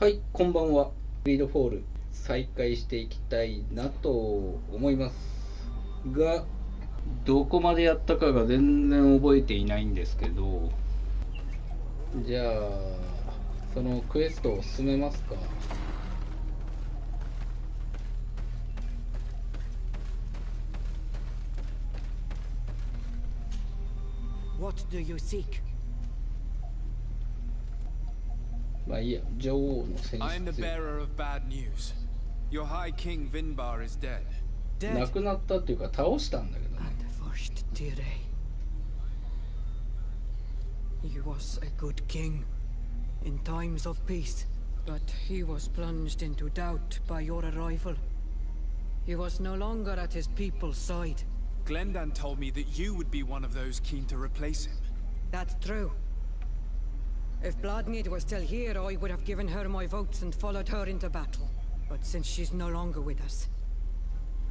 はい、こんばんは。グリードフォール再開していきたいなと思いますが、どこまでやったかが全然覚えていないんですけど、じゃあそのクエストを進めますか。What do you seek? まあいいや、女王の戦 I am the 術。 bearer of bad news. Your High King Vinbar is dead. 亡くなったっていうか倒したんだけどね。 First Dire. He was a good king in times of peace, but he was plunged into doubt by your arrival. He was no longer at his people's side. Glendan told me that you would be one of those keen to replace him. That's true. If Bloodmead was still here, I would have given her my votes and followed her into battle. But since she's no longer with us,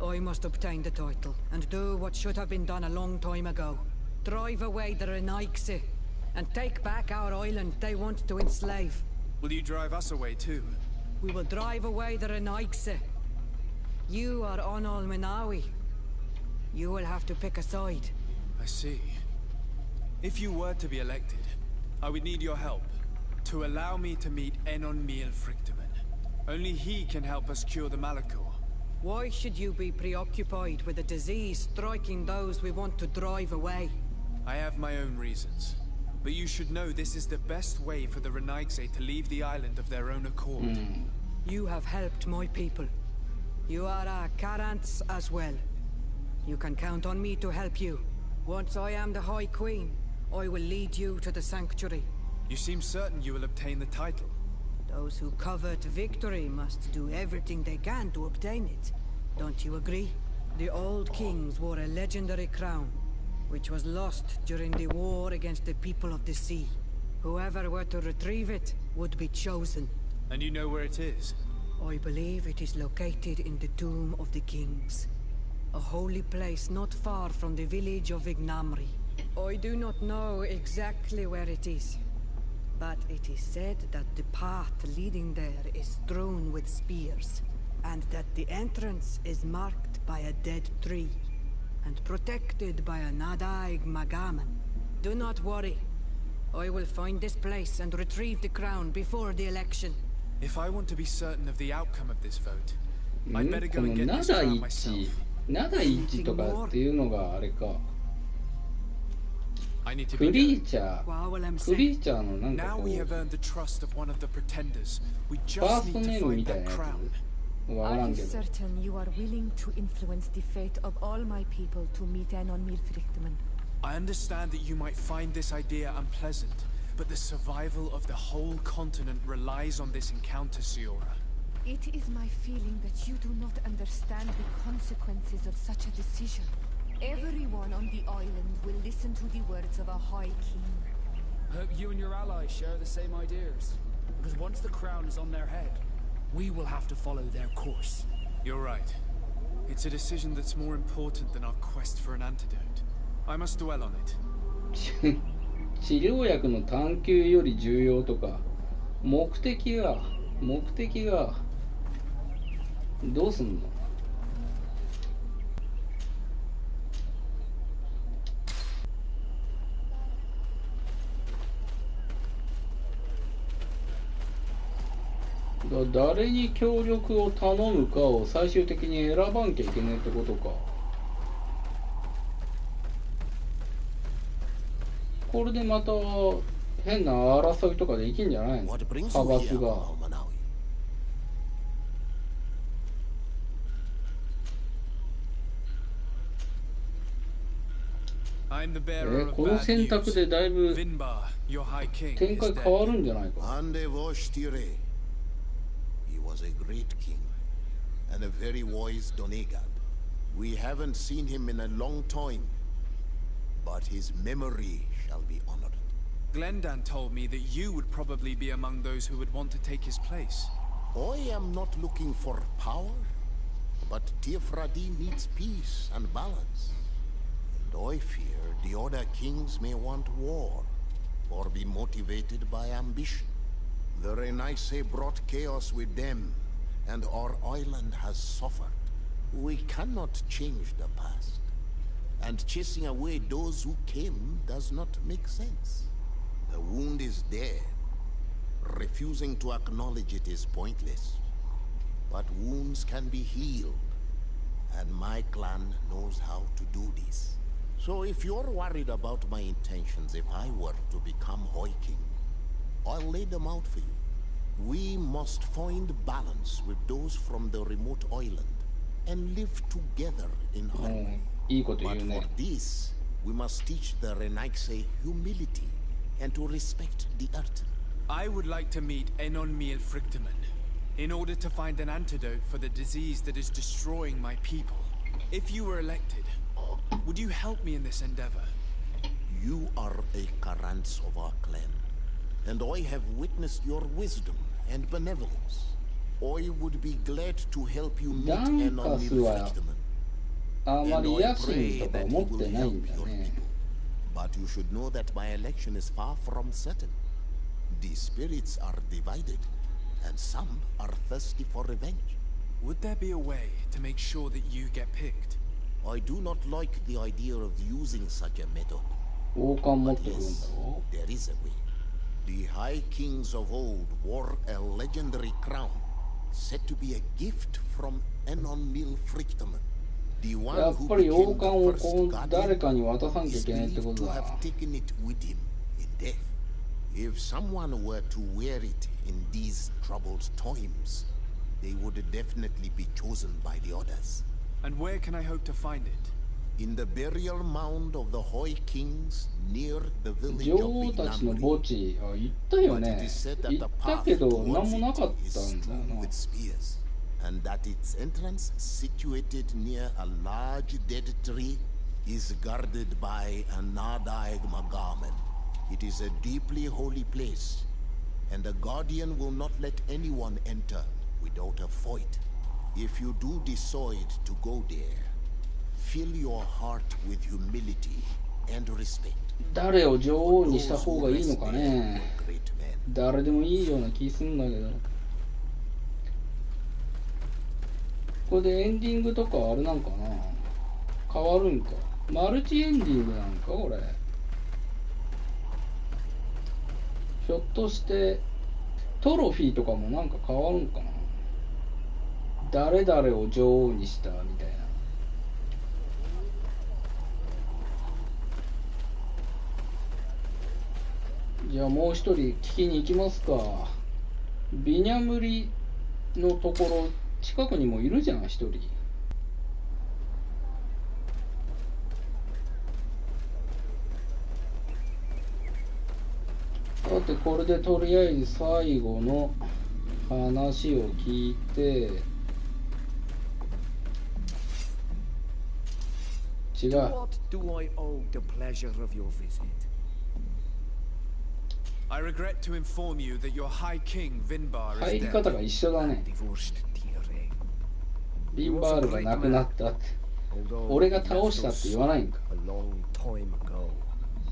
I must obtain the title and do what should have been done a long time ago. Drive away the Renaigse and take back our island they want to enslave. Will you drive us away too? We will drive away the Renaigse. You are Onol Menawi. You will have to pick a side. I see. If you were to be elected, I would need your help to allow me to meet Enon Miel Frichteman. Only he can help us cure the Malachor. Why should you be preoccupied with a disease striking those we want to drive away? I have my own reasons. But you should know this is the best way for the Renaigse to leave the island of their own accord. You have helped my people. You are our Karants as well. You can count on me to help you. Once I am the High Queen, I will lead you to the sanctuary. You seem certain you will obtain the title. Those who covet victory must do everything they can to obtain it. Don't you agree? The old kings wore a legendary crown, which was lost during the war against the people of the sea. Whoever were to retrieve it would be chosen. And you know where it is? I believe it is located in the Tomb of the Kings, a holy place not far from the village of Ignamri. I do not know exactly where it is, but it is said that the path leading there is strewn with spears, and that the entrance is marked by a dead tree, and protected by a Nadaig Magaman. Do not worry. I will find this place and retrieve the crown before the election. If I want to be certain of the outcome of this vote, I'd better こ go の and get ナ this ダ crown イ myself. チ、ナダイチとかっていうのがあれか。 I need to ク be リー going. チャー、 Wawalem クリーチャーのなんか Now こ we う have earned the trust of one of the pretenders. We ファ just ースト need ネ to ームみ find たい that なや crown. つわからん Are you けど。 certain you are willing to influence the fate of all my people to meet Enon Milfrichtman? I understand that you might find this idea unpleasant, but the survival of the whole continent relies on this encounter, Siora. It is my feeling that you do not understand the consequences of such a decision. Everyone on the island will listen to the words of a High King. I hope you and your allies share the same ideas. Because once the crown is on their head, we will have to follow their course. You're right. It's a decision that's more important than our quest for an antidote. I must dwell on it. 治療薬の探求より重要とか、目的がどうすんの？誰に協力を頼むかを最終的に選ばんきゃいけないってことか。これでまた変な争いとかできんじゃないの？ What brings 派 you 閥 here, が。 Manawi? I'm the bearer of この bad 選択 news. でだいぶ Vinbar, your High King, 展 is 開 dead. 変わるんじゃないか。 Ande Vostire. He was a great king and a very wise Donegad. We haven't seen him in a long time, but his memory shall be honored. Glendan told me that you would probably be among those who would want to take his place. I am not looking for power, but Tiefradi needs peace and balance. And I fear the other kings may want war, or be motivated by ambition. The Renaissance brought chaos with them, and our island has suffered. We cannot change the past, and chasing away those who came does not make sense. The wound is there. Refusing to acknowledge it is pointless. But wounds can be healed, and my clan knows how to do this. So if you're worried about my intentions if I were to become Hoi King, I'll lay them out for you. We must find balance with those from the remote island and live together in harmony. But for this, we must teach the Renaissance humility and to respect the earth. I would like to meet Enonmiel Frictamen in order to find an antidote for the disease that is destroying my people. If you were elected, would you help me in this endeavor? You are a Karants of our clan, and I have witnessed your wisdom and benevolence. I would be glad to help you meet Enonmiel Frictamen. And I pray that he will help your people. But you should know that my election is far from certain. The spirits are divided, and some are thirsty for revenge. Would there be a way to make sure that you get picked? I do not like the idea of using such a method. But yes, there is a way. The High Kings of old wore a legendary crown, said to be a gift from Enonmiel Frictamen. The one who became the first guardian is believed to have taken it with him in death. If someone were to wear it in these troubled times, they would definitely be chosen by the others. And where can I hope to find it? In the burial mound of the Hoi Kings near the village of Vignamri. But it is said that the path towards it is strewn with spears, and that its entrance, situated near a large dead tree, is guarded by a Nadaig Magamen. It is a deeply holy place, and the Guardian will not let anyone enter without a fight. If you do decide to go there, fill your heart with humility and respect. 誰を女王にした方がいいのかね。誰でもいいような気すんだけど。これでエンディングとかあれなんかな。変わるんか。マルチエンディングなんかこれ。ひょっとしてトロフィーとかもなんか変わるんかな。誰々を女王にしたみたいな。じゃあもう一人聞きに行きますか。ビニャムリのところ近くにもいるじゃん一人。さてこれでとりあえず最後の話を聞いて。違う。What do I owe the pleasure of your visit? I regret to inform you that your High King Vinbar 入り is 方 dead. が一緒だね。 Divorced Tiere. ビンバールが亡くなったって。俺が倒したって言わないんか。 A long time ago.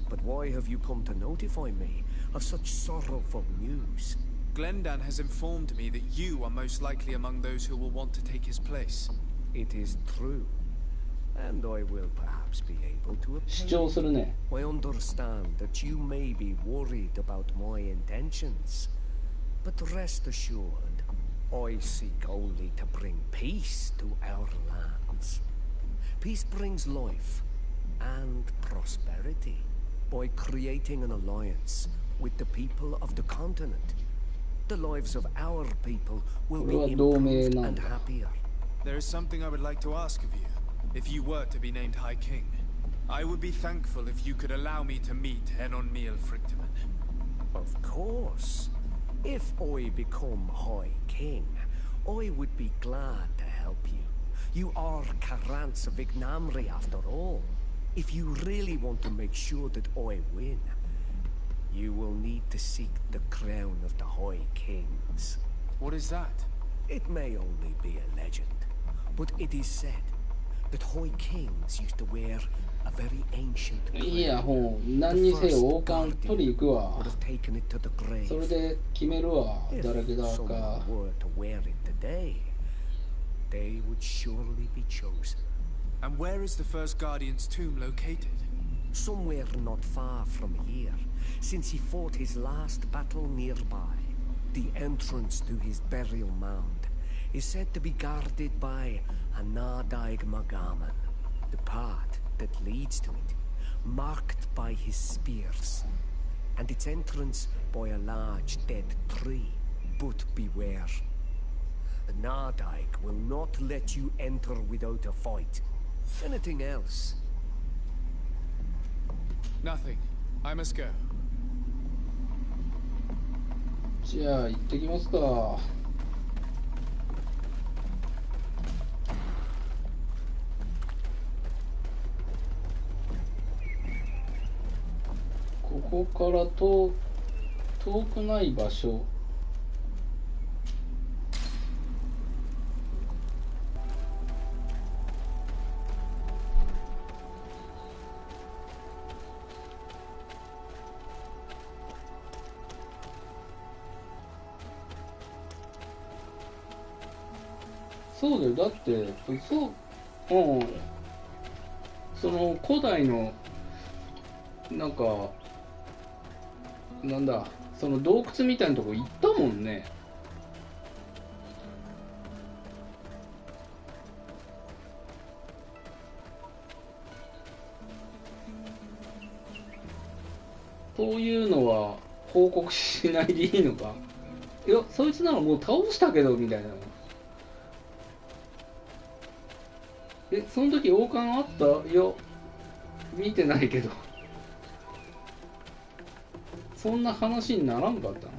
But why have you come to notify me of such sorrowful news? Glendan has informed me that you are most likely among those who will want to take his place. It is true. And I will perhaps be able to 主 obtain. 張するね。 I understand that you may be worried about my intentions, but rest assured, I seek only to bring peace to our lands. Peace brings life and prosperity by creating an alliance with the people of the continent. The lives of our people will be improved and happier. There is something I would like to ask of you. If you were to be named High King, I would be thankful if you could allow me to meet Enonmiel Frictamen. Of course. If I become High King, I would be glad to help you. You are Karants of Vignamri after all. If you really want to make sure that I win, you will need to seek the crown of the High Kings. What is that? It may only be a legend, but it is said that high kings used to wear a very ancient いや、もう何にせよ王冠取り行くわ。 would have taken it to the grave. それで決めるわ、 If 誰だ someone か。 were to wear it today, they would surely be chosen. And where is the first Guardian's tomb located? Somewhere not far from here, since he fought his last battle nearby. The entrance to his burial mound is said to be guarded by a Nadaig Magaman, the path that leads to it, marked by his spears, and its entrance by a large dead tree. But beware. The Nadaig will not let you enter without a fight. Anything else? Nothing. I must go. じゃあ行ってきますか。ここから遠くない場所。そうだよ、だってそう、その古代のなんかなんだ、その洞窟みたいなとこ行ったもんね。そういうのは報告しないでいいのか。いや、そいつならもう倒したけどみたいな。その時王冠あった？いや、見てないけど。そんな話にならんかったの？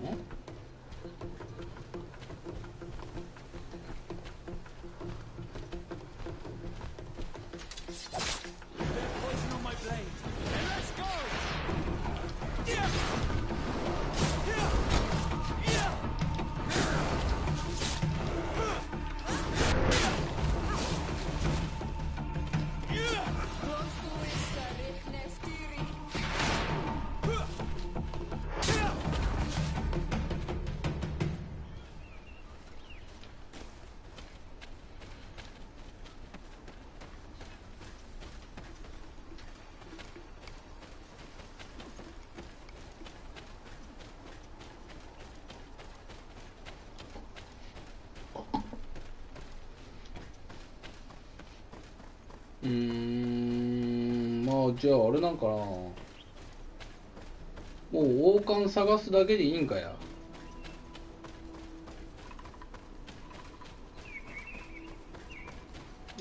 まあじゃああれなんかな、もう王冠探すだけでいいんかや。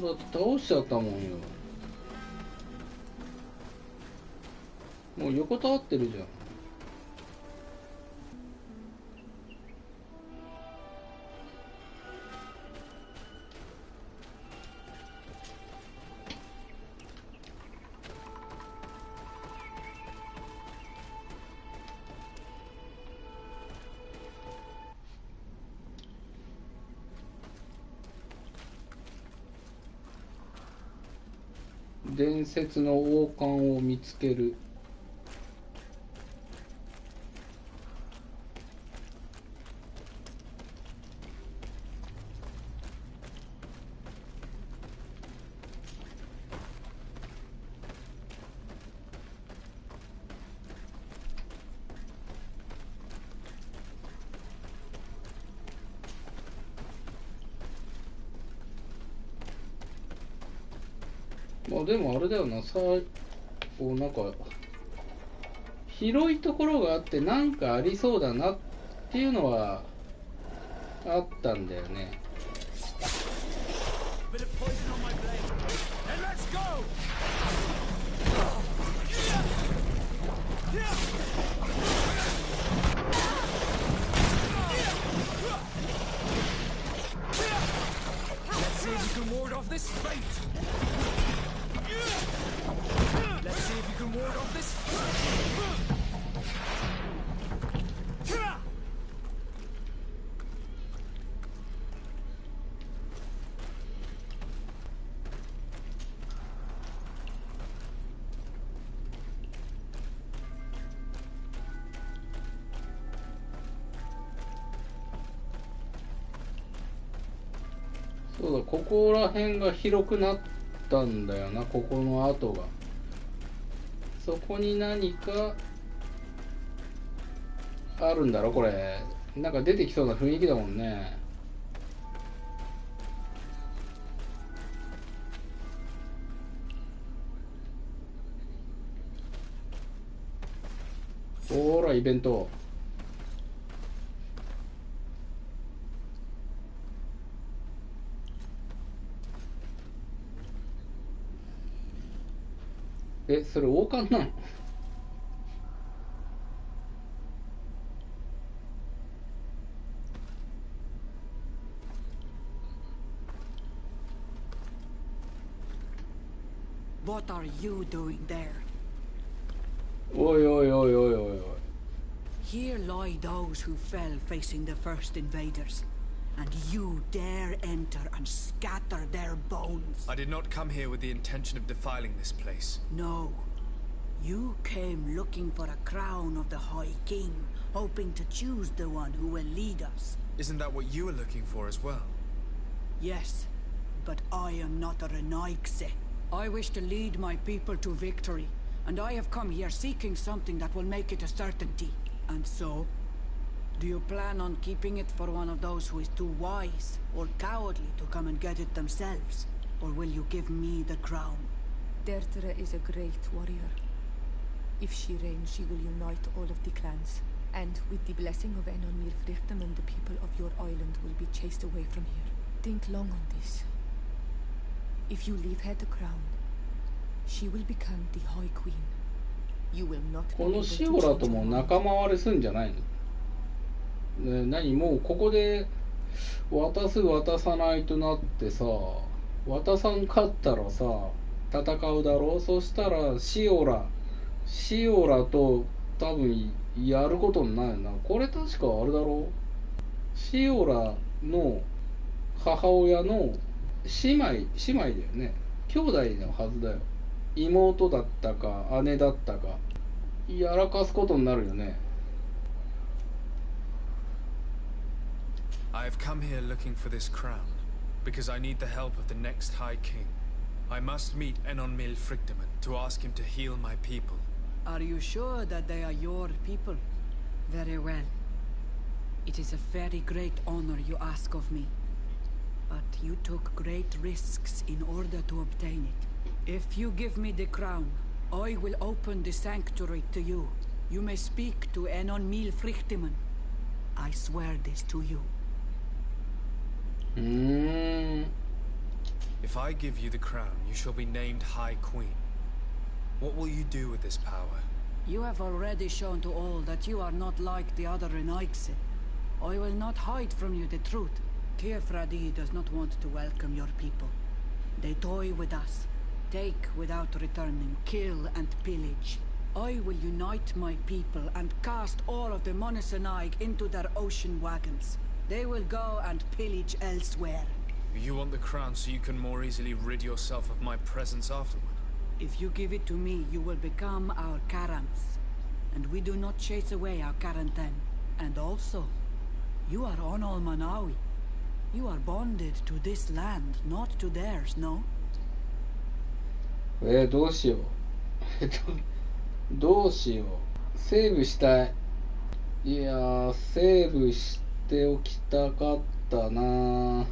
だって倒しちゃったもんよ。もう横たわってるじゃん。伝説の王冠を見つける。まあでもあれだよな、こうなんか広いところがあってなんかありそうだなっていうのはあったんだよね。そうだ、ここら辺が広くなったんだよな、ここの跡が。そこに何かあるんだろこれ。なんか出てきそうな雰囲気だもんね。ほらイベント。それ王冠なの？What are you doing there? おいおいおいおいおいおい。 Here lie those who fell facing the first invaders, and you dare enter and scatter their bones. I did not come here with the intention of defiling this place. No. You came looking for a crown of the High King, hoping to choose the one who will lead us. Isn't that what you were looking for as well? Yes, but I am not a Renaigse. I wish to lead my people to victory, and I have come here seeking something that will make it a certainty. And so, do you plan on keeping it for one of those who is too wise or cowardly to come and get it themselves? Or will you give me the crown? Deirdre is a great warrior. If she reigns, she will unite all of the clans. And with the blessing of Enon Mirfrichtem, the people of your island will be chased away from here. Think long on this. If you leave her the crown, she will become the High Queen. You will not be こ able の to シオラと change も her mind. 仲間割れすんじゃないの、ね、何もうここで渡す渡さないとなってさ、渡さんかったらさ戦うだろう。そしたらシオラと多分やることになるな。これ確かあれだろう、シオラの母親の姉妹だよね。兄弟のはずだよ。妹だったか姉だったかやらかすことになるよね。 I have come here looking for this crown, because I need the help of the next High King. I must meet Enon Mirfrichtem to ask him to heal my people. Are you sure that they are your people? Very well. It is a very great honor you ask of me. But you took great risks in order to obtain it. If you give me the crown, I will open the sanctuary to you. You may speak to Enon Mirfrichtem. I swear this to you. If I give you the crown, you shall be named High Queen. What will you do with this power? You have already shown to all that you are not like the other Renaigse. I will not hide from you the truth. Kefradi does not want to welcome your people. They toy with us, take without returning, kill and pillage. I will unite my people and cast all of the Monesenaig into their ocean wagons. They will go and pillage elsewhere. You want the crown so you can more easily rid yourself of my presence afterward? If you give it to me, you will become our Karants. And we do not chase away our Karanten. And also, you are Onol Manawi. You are bonded to this land, not to theirs, no? どうしようどうしよう。セーブしたい。いやー、セーブしておきたかったな。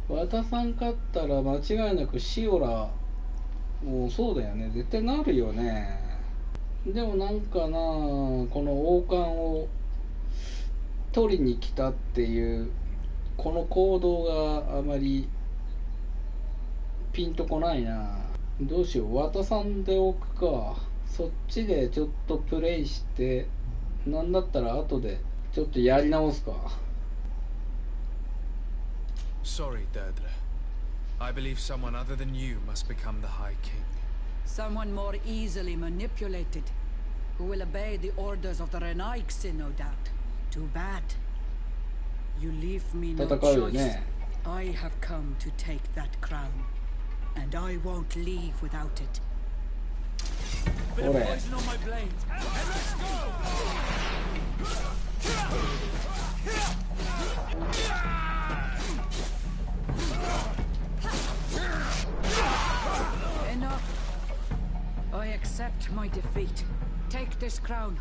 渡さんかったら間違いなくシオラもうそうだよね、絶対なるよね。でもなんかな、この王冠を取りに来たっていうこの行動があまりピンとこないな。どうしよう、渡さんでおくか。そっちでちょっとプレイして、なんだったら後でちょっとやり直すか。 Sorry, Deirdre. I believe someone other than you must become the High King. Someone more easily manipulated, who will obey the orders of the Renaigse, no doubt. Too bad. You leave me no 戦うよ choice. ね。 I have come to take that crown, and I won't leave without it. Bit of Ore. poison on my blade. And let's go! accept my defeat. Take this crown.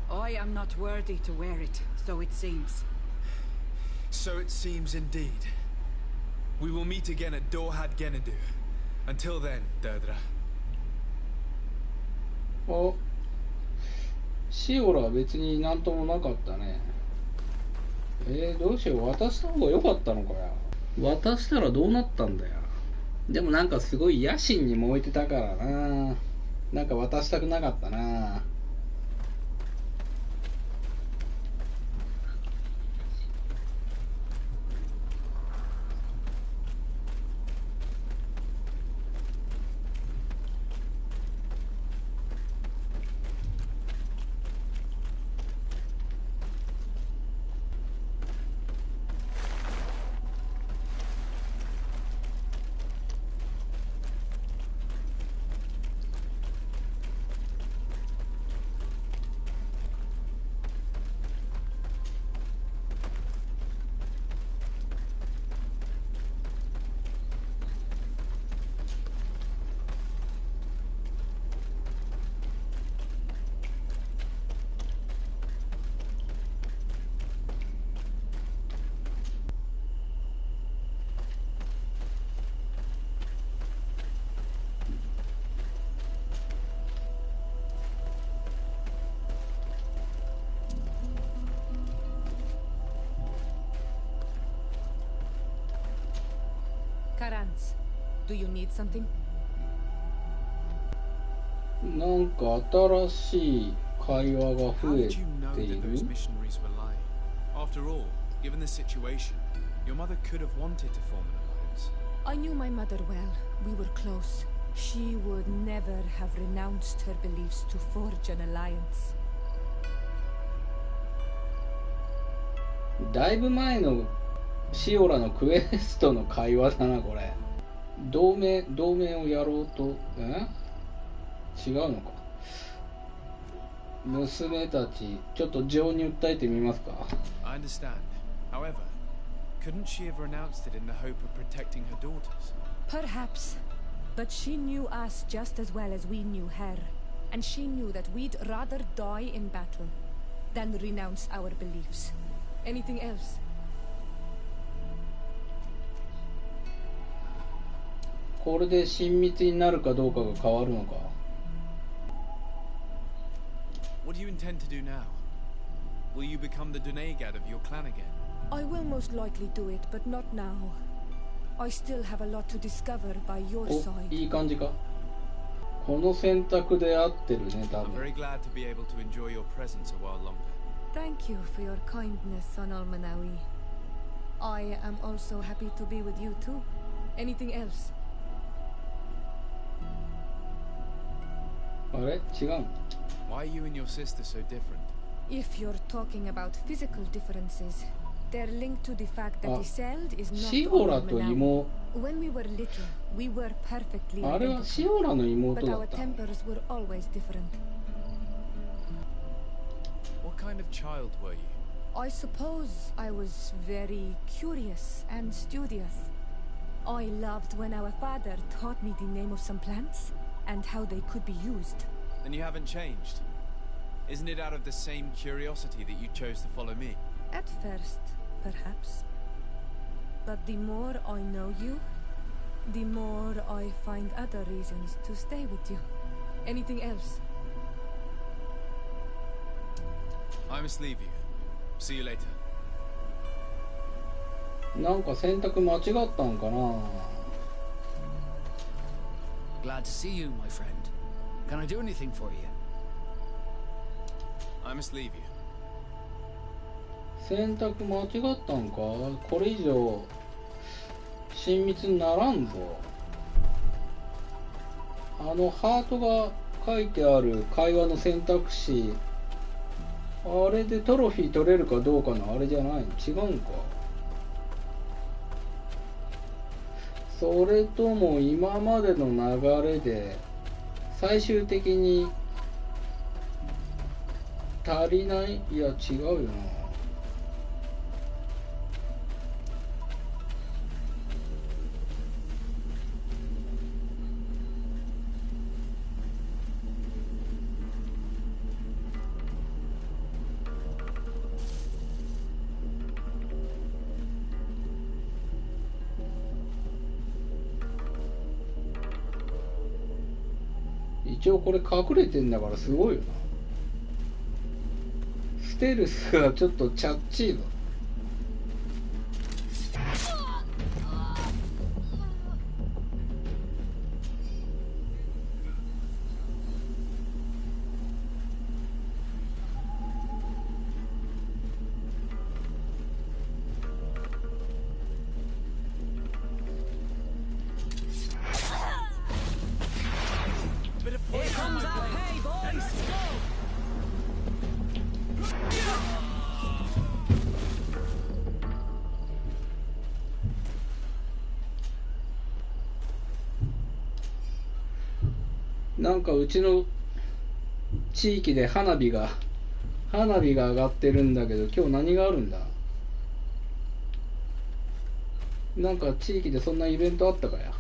I am not worthy to wear it, so it seems. So it seems indeed. We will meet again at Dorhad Genadu. Until then, Derdra. あ、シオラは別になんともなかったね。どうしよう、渡した方が良かったのかよ。渡したらどうなったんだよ。でもなんかすごい野心に燃えてたからな。なんか渡したくなかったな。Karans, do you need something? なんか新しい会話が How 増え did you know てい that る those missionaries were lying? After all, given the situation, your mother could have wanted to form an alliance. I knew my mother well. We were close. She would never have renounced her beliefs to forge an alliance. だいぶ前のシオラのクエストの会話だなこれ。同盟をやろうと違うのか。娘たちちょっと情に訴えてみますか。 I understand. However, couldn't she have renounced it in the hope of protecting her daughters? Perhaps. But she knew us just as well as we knew her. And she knew that we'd rather die in battle than renounce our beliefs. Anything else? これで親密になるかどうかが変わるのか。 What do you intend to do now? Will you become the Dunegad of your clan again? I will most likely do it, but not now. I still have a lot to discover by your お、 side. いい感じか。この選択で合ってるね、多 I'm 分。 very glad to be able to enjoy your presence a while longer. Thank you for your kindness, Son Almanawi. I am also happy to be with you too. Anything else? あれ違うの。 Why are you and your sister so different? If you're talking about physical differences, they're linked to the fact that Iseld is not シオラと Almanawi. 妹、 When we were little, we were perfectly あれは identical. シオラの But 妹だ our った。 tempers were always different. What kind of child were you? I suppose I was very curious and studious. I loved when our father taught me the name of some plants and how they could be used. Then you haven't changed. Isn't it out of the same curiosity that you chose to follow me? At first, perhaps. But the more I know you, the more I find other reasons to stay with you. Anything else? I must leave you. See you later. なんか選択間違ったんかな。 Glad to see you, my friend. Can I do anything for you? I must leave you. 選択間違ったんか。これ以上親密にならんぞ。ハートが書いてある会話の選択肢、あれでトロフィー取れるかどうかのあれじゃないの。違うんか。それとも今までの流れで最終的に足りない。いや違うよな。一応これ隠れてんだからすごいよな。ステルスがちょっとチャッチーだ。なんかうちの地域で花火が上がってるんだけど、今日何があるんだ。なんか地域でそんなイベントあったかや。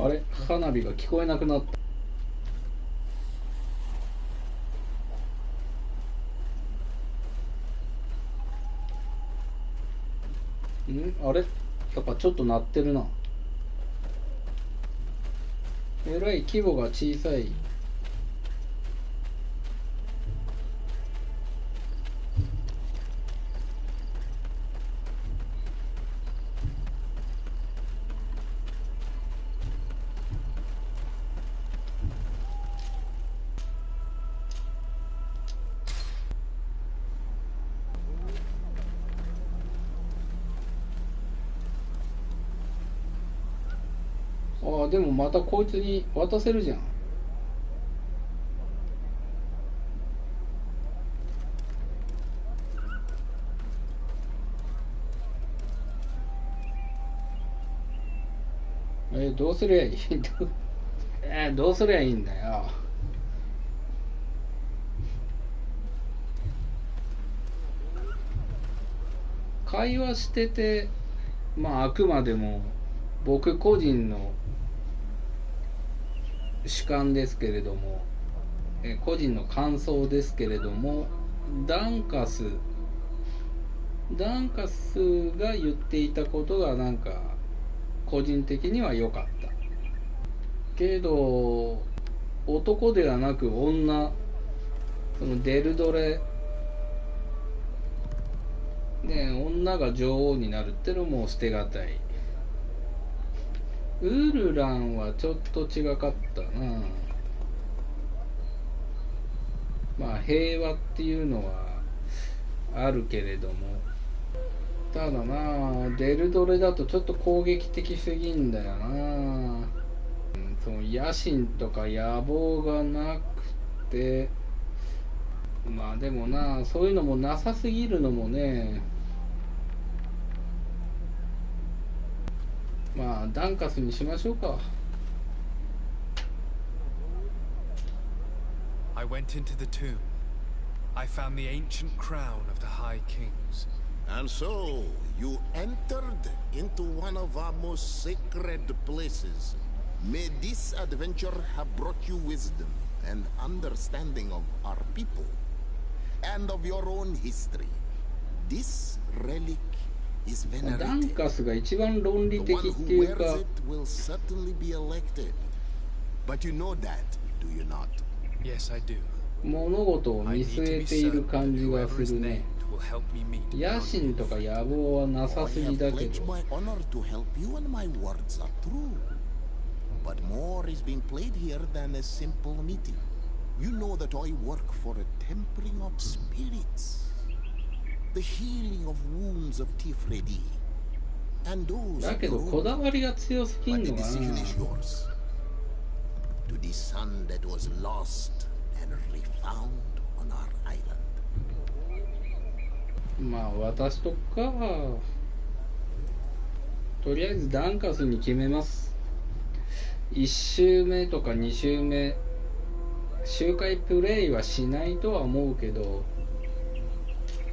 あれ、花火が聞こえなくなった。あれ、やっぱちょっと鳴ってるな。えらい規模が小さい。ああ、でもまたこいつに渡せるじゃん。どうすりゃいいどうすりゃいいんだよ。会話してて、まああくまでも僕個人の主観ですけれども、個人の感想ですけれども、ダンカスが言っていたことがなんか個人的には良かったけど、男ではなく女、そのデルドレね、女が女王になるってのも捨てがたい。ウルランはちょっと違かったな。まあ平和っていうのはあるけれども、ただな、デルドレだとちょっと攻撃的すぎんだよな。その野心とか野望がなくて、まあでもな、そういうのもなさすぎるのもね、まあダンカスにしましょうか。I went into the tomb. I found the ancient crown of the High Kings. And so, you entered into one of our most sacred places. May this adventure have brought you wisdom and understanding of our people and of your own history. This relic is ダン venerated. カスが一番論理 The 的 one って who いうか、 wears it will certainly be elected. But you know that, do you not? Yes, I do. 物事を I 見 need 据 to え be ている certain 感 that じが whoever す is る named ね。 will help me meet 野心とか野望はなさ I すぎ have だけ pledged ど、 my honor to help you, and my words are true. But more is being played here than a simple meeting. You know that I work for a tempering of spirits, the healing of wounds of Tifredi, and those だ of け your どこ own. だわりが強すぎ But ん the のか decision な。 is yours. To the son that was lost and refound on our island. まあ私とか、とりあえずダンカスに決めます。1周目とか2周目周回プレイはしないとは思うけど。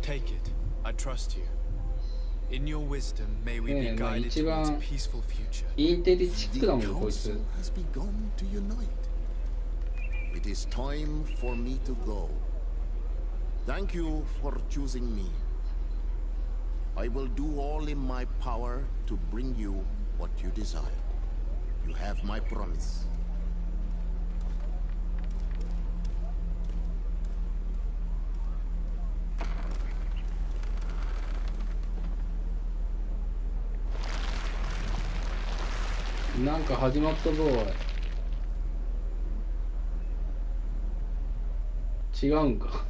Take it. I trust you. In your wisdom, may we be guided towards a peaceful future. インテリチックだもんこいつ。 The council has begun to unite. It is time for me to go. Thank you for choosing me. I will do all in my power to bring you what you desire. You have my promise. なんか始まったぞおい。違うんか。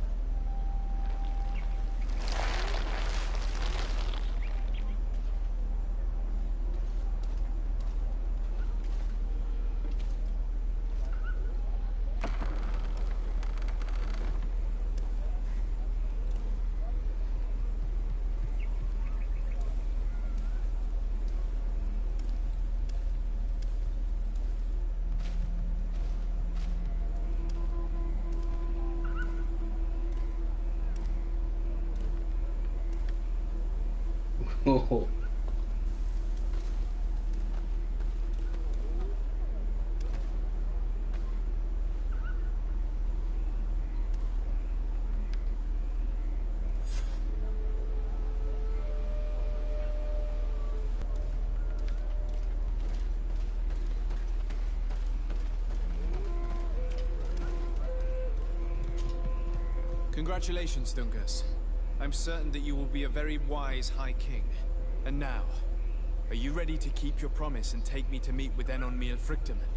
おお。Congratulations, Dungus. I'm certain that you will be a very wise High King. And now, are you ready to keep your promise and take me to meet with Enonmil Frictamen?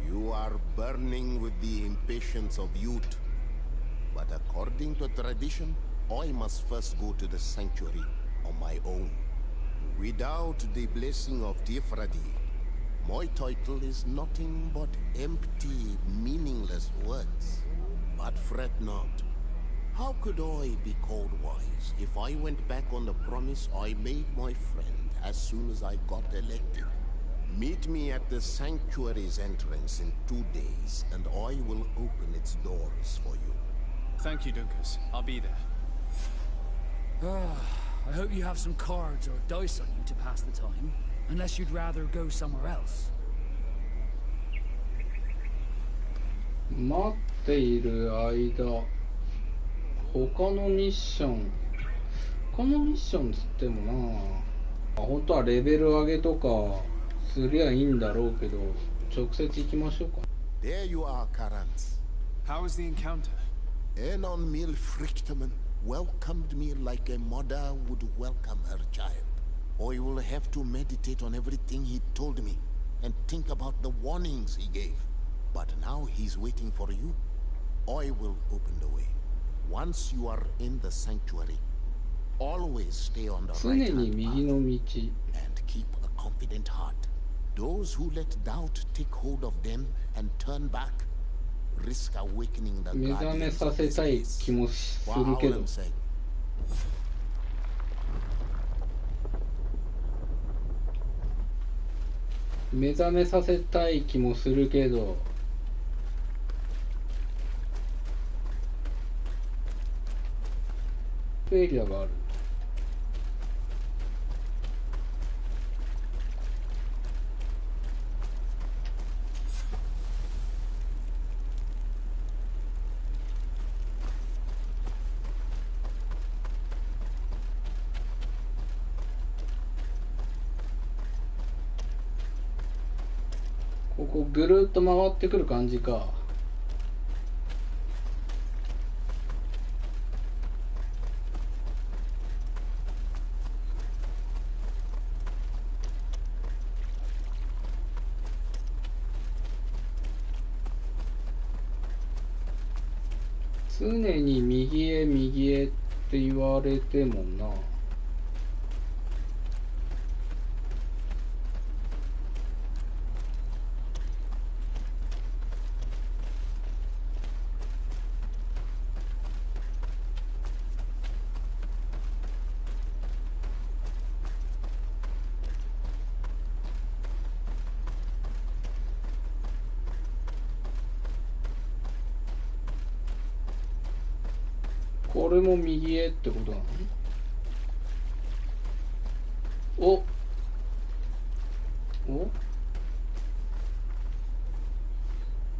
You are burning with the impatience of youth. But according to tradition, I must first go to the sanctuary on my own. Without the blessing of Tifradi, my title is nothing but empty, meaningless words. But fret not. How could I be called wise if I went back on the promise I made my friend as soon as I got elected? Meet me at the sanctuary's entrance in 2 days, and I will open its doors for you. Thank you, Dunkus. I'll be there. I hope you have some cards or dice on you to pass the time, unless you'd rather go somewhere else. 待っている間、他のミッションつってもな、本当はレベル上げとかすりゃいいんだろうけど、直接行きましょうか。 There you are, Karans. How was the encounter? Enonmil Frictamen welcomed me like a mother would welcome her child. I will have to meditate on everything he told me and think about the warnings he gave. But now he's waiting for you. I will open the way. Once you are in the sanctuary, always stay on the right 常に hand 右の path 道。 and keep a confident heart. Those who let doubt take hold of them and turn back risk awakening the 目覚め guardians さ of せ this たい place. 気もす For るけど。 Howland's sake. 目覚めさせたい気もするけど。エリアがある。ここぐるっと回ってくる感じか。常に右へ右へって言われてもな。これも右へってことなの？お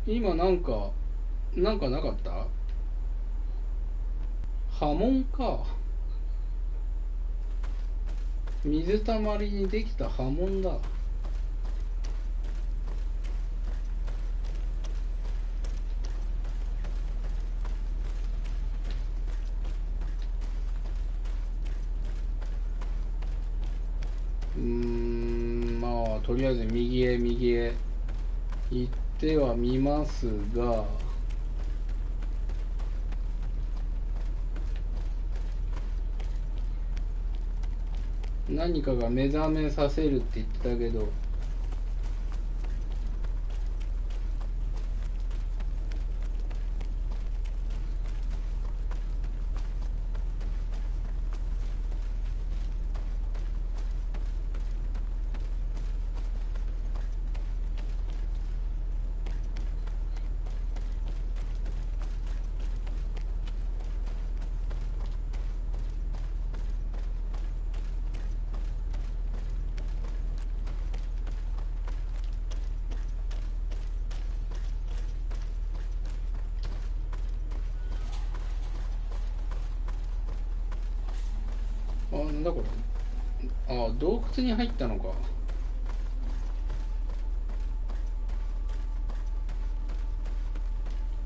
今なんかなかった？波紋か。水たまりにできた波紋だ。まあとりあえず右へ行ってはみますが、何かが目覚めさせるって言ってたけど、なんだこれ。洞窟に入ったのか。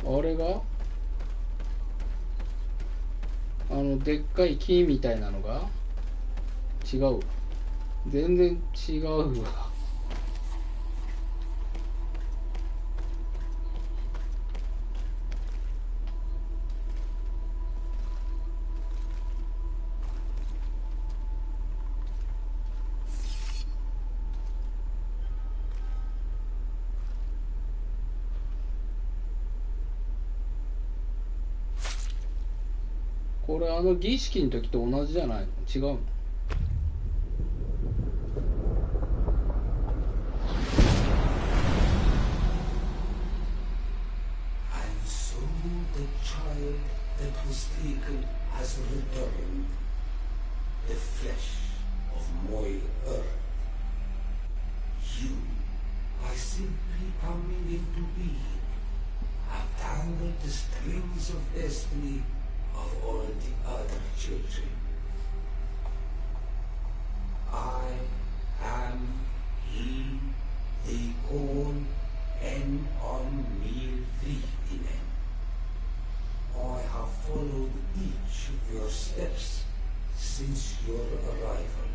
あれがでっかい木みたいなのが違う。全然違うわ。これ儀式の時と同じじゃないの？違うの？of all the other children. I am he they call Enonmil Frichtinen. I have followed each of your steps since your arrival.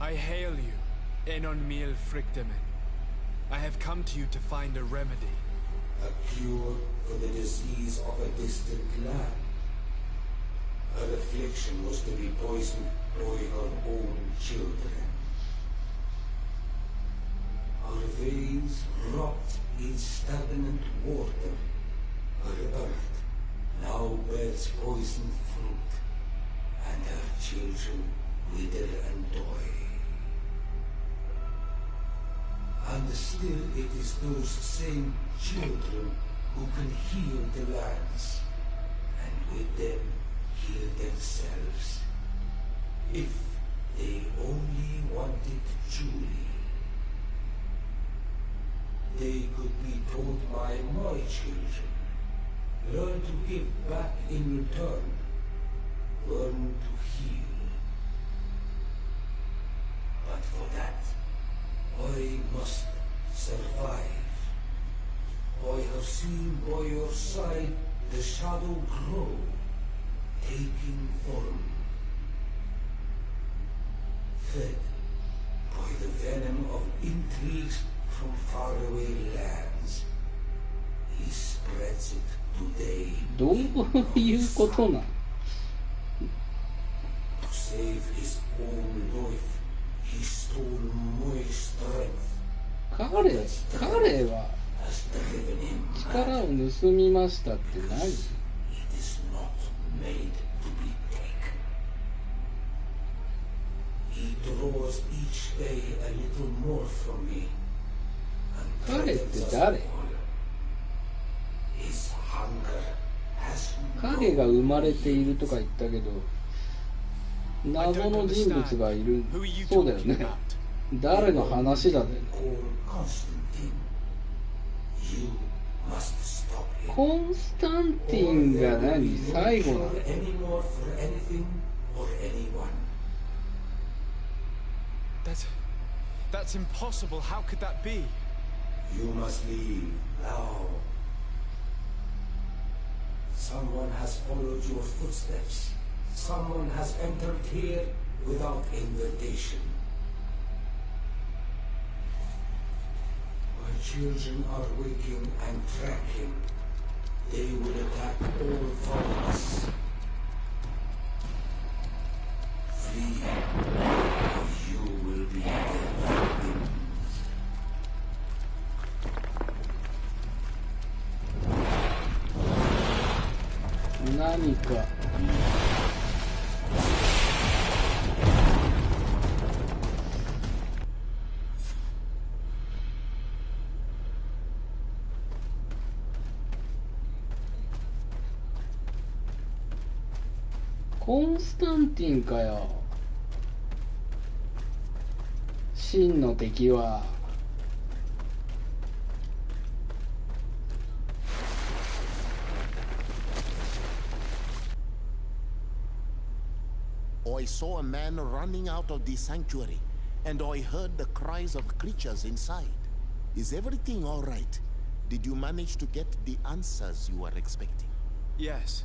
I hail you, Enonmil Frichtinen. I have come to you to find a remedy. A cure for the disease of a distant land. Her affliction was to be poisoned by her own children. Her veins rot in stagnant water. Her earth now bears poisoned fruit, and her children wither and die. And still it is those same children who can heal the lands, and with them heal themselves, if they only wanted truly. They could be taught by my children, learn to give back in return, learn to heal. But for that, I must survive. I have seen by your side the shadow grow, taking form. Fed by the venom of intrigues from faraway lands, he spreads it today. どういうことなの? To save his own life, he stole my strength. 彼は力を盗みましたって何? It is not made to be taken. He draws each day a little more from me. 彼って誰? His hunger has 影が生まれているとか言ったけど、謎の人物がいる。そうだよね。誰の話だね。コンスタンティンが何？最後なの？That's impossible. How could that be? You must leave now. Someone has followed your footsteps. Someone has entered here without invitation. My children are waking and tracking. They will attack all four of us. Flee, or you will be dead. 何かコンスタンティンかよ。真の敵は。I saw a man running out of the sanctuary, and I heard the cries of creatures inside. Is everything all right? Did you manage to get the answers you were expecting? Yes.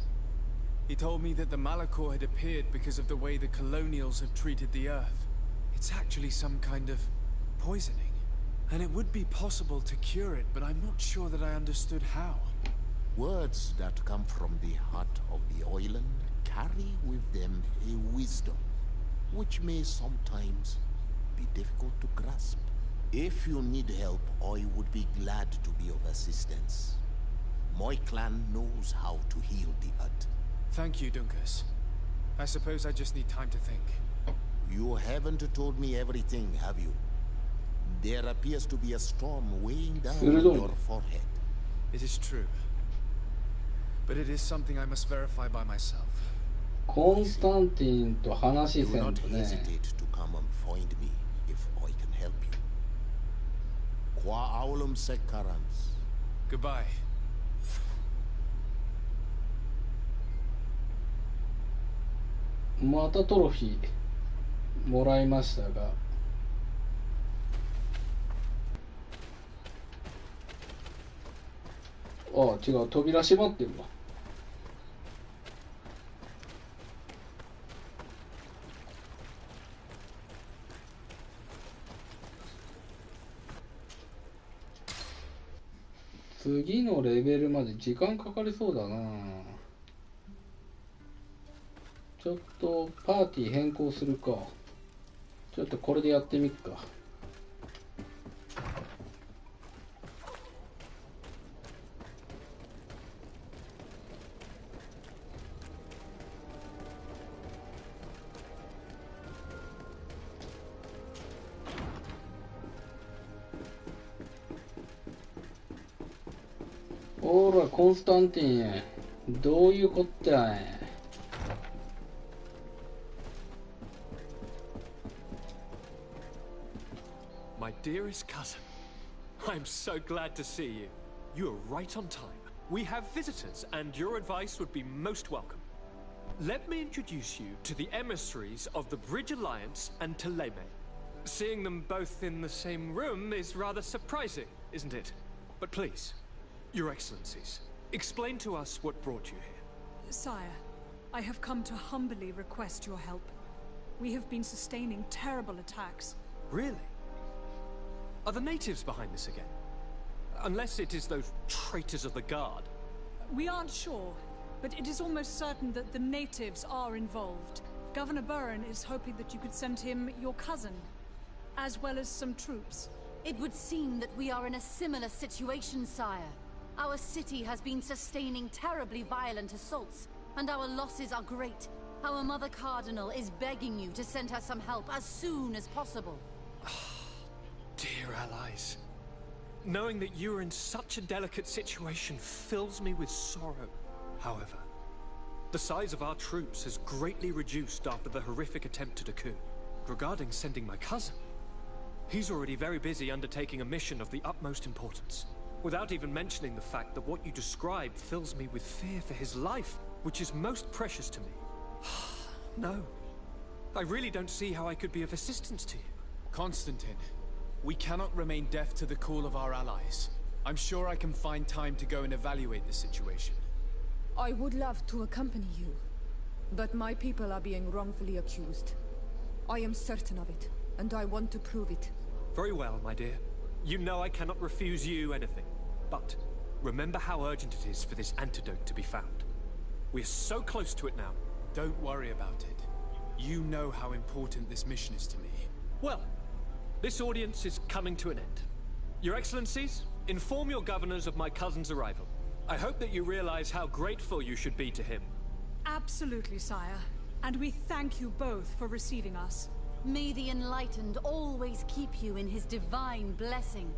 He told me that the Malachor had appeared because of the way the colonials have treated the Earth. It's actually some kind of poisoning. And it would be possible to cure it, but I'm not sure that I understood how. Words that come from the heart of the island carry with them a wisdom, which may sometimes be difficult to grasp. If you need help, I would be glad to be of assistance. My clan knows how to heal the hurt. Thank you, Dunkus. I suppose I just need time to think. You haven't told me everything, have you? There appears to be a storm weighing down on your forehead. It is true. But it is something I must verify by myself. コンスタンティンと話 Do せん not とね。 hesitate to come and find me if I can help you. Qua aulum secarans. Goodbye. またトロフィーもらいましたが、ああ違う、扉閉まってるわ。次のレベルまで時間かかりそうだな。ちょっとパーティー変更するか。ちょっとこれでやってみっか。ほらコンスタンティン、どういうことやねん。My dearest cousin, I'm so glad to see you. You are right on time. We have visitors, and your advice would be most welcome. Let me introduce you to the emissaries of the Bridge Alliance and Teleme. Seeing them both in the same room is rather surprising, isn't it? But please, Your Excellencies, explain to us what brought you here. Sire, I have come to humbly request your help. We have been sustaining terrible attacks. Really? Are the natives behind this again? Unless it is those traitors of the Guard. We aren't sure, but it is almost certain that the natives are involved. Governor Burren is hoping that you could send him your cousin, as well as some troops. It would seem that we are in a similar situation, sire. Our city has been sustaining terribly violent assaults, and our losses are great. Our Mother Cardinal is begging you to send her some help as soon as possible. Dear allies, knowing that you are in such a delicate situation fills me with sorrow. However, The size of our troops has greatly reduced after the horrific attempt at a coup. Regarding sending my cousin, he's already very busy undertaking a mission of the utmost importance, without even mentioning the fact that what you described fills me with fear for his life, which is most precious to me. No, I really don't see how I could be of assistance to you. Constantine, we cannot remain deaf to the call of our allies. I'm sure I can find time to go and evaluate the situation. I would love to accompany you, but my people are being wrongfully accused. I am certain of it, and I want to prove it. Very well, my dear. You know I cannot refuse you anything. But remember how urgent it is for this antidote to be found. We are so close to it now. Don't worry about it. You know how important this mission is to me. Well, this audience is coming to an end. Your Excellencies, inform your governors of my cousin's arrival. I hope that you realize how grateful you should be to him. Absolutely, sire. And we thank you both for receiving us. May the enlightened always keep you in his divine blessing.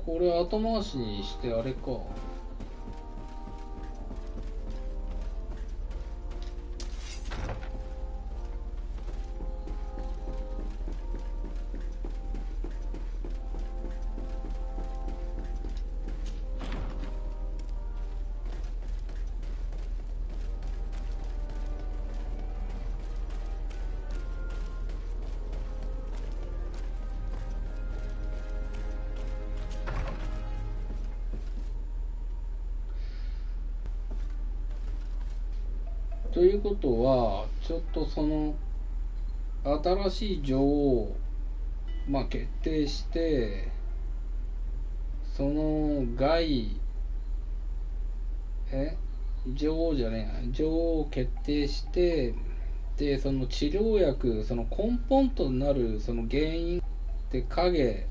これ後回しにしてあれか。ということは、ちょっとその新しい女王を、決定して、その女王を決定して、でその治療薬、その根本となるその原因で影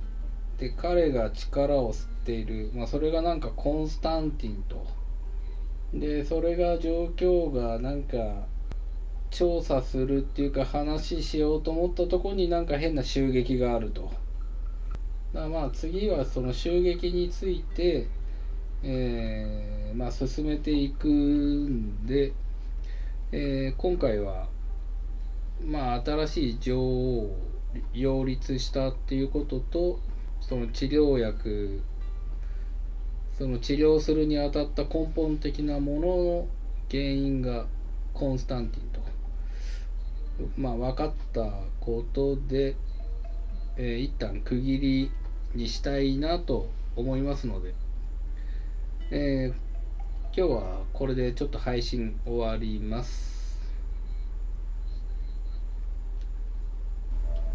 で彼が力を吸っている、それがなんかコンスタンティンと。でそれが状況がなんか調査するっていうか話しようと思ったところになんか変な襲撃があると。次はその襲撃について、進めていくんで、今回は新しい女王を擁立したっていうことと、その治療薬、その治療するにあたった根本的なものの原因がコンスタンティンと、分かったことで、一旦区切りにしたいなと思いますので、今日はこれでちょっと配信終わります。